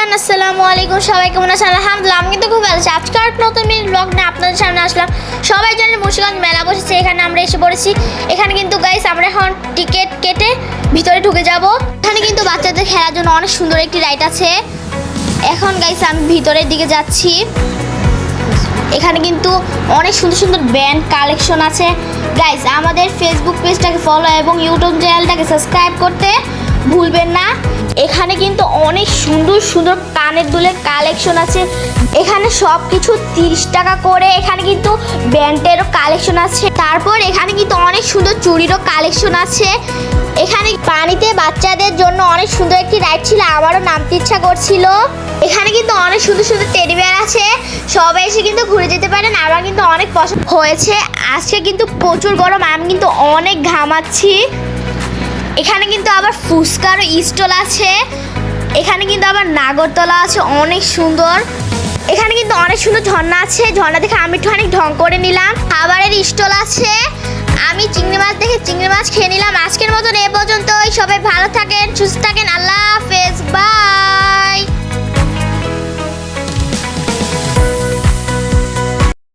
Everyone আসসালামু আলাইকুম। সবাই কেমন আছেন? আলহামদুলিল্লাহ আমি কিন্তু খুব ভালো আছি। আজকে আর নতুন ব্লগ নিয়ে আপনাদের সামনে আসলাম। সবাই জানেন মুন্সিগঞ্জ মেলা বসেছে, এখানে আমরা এসে পড়েছি। এখানে কিন্তু গাইস আমরা এখন টিকিট কেটে ভিতরে ঢুকে যাব। এখানে কিন্তু বাচ্চাদের খেলার জন্য অনেক সুন্দর একটি রাইড আছে। এখন গাইস আমি ভিতরের দিকে যাচ্ছি। এখানে কিন্তু অনেক সুন্দর সুন্দর ব্যান্ড কালেকশন আছে। গাইস আমাদের ফেসবুক পেজটাকে ফলো এবং ইউটিউব চ্যানেলটাকে সাবস্ক্রাইব করতে ভুলবেন না। এখানে কিন্তু অনেক সুন্দর সুন্দর কানের দুলের কালেকশন আছে। এখানে সব কিছু 30 টাকা করে। এখানে কিন্তু ব্যান্ডেরও কালেকশন আছে। তারপর এখানে কিন্তু অনেক সুন্দর চুড়িরও কালেকশন আছে। এখানে পানিতে বাচ্চাদের জন্য অনেক সুন্দর একটি রাইড ছিল, আমারও নামতে ইচ্ছা করছিল। এখানে কিন্তু অনেক সুন্দর সুন্দর টেডি বিয়ার আছে, সবাই এসে কিন্তু ঘুরে যেতে পারেন। আমার কিন্তু অনেক পছন্দ হয়েছে। আজকে কিন্তু প্রচুর গরম, আমি কিন্তু অনেক ঘামাচ্ছি। এখানে কিন্তু আবার ফুচকারও স্টল আছে। এখানে কিন্তু আবার নাগরতলা আছে, অনেক সুন্দর। এখানে কিন্তু অনেক সুন্দর ঝর্ণা আছে, ঝর্ণা দেখে আমি একটু অনেক ঢং করে নিলাম। খাবারের স্টল আছে, আমি চিংড়ি মাছ দেখে চিংড়ি মাছ খেয়ে নিলাম। আজকের মতন এ পর্যন্তই। সবাই ভালো থাকেন, সুস্থ থাকেন। আল্লাহ।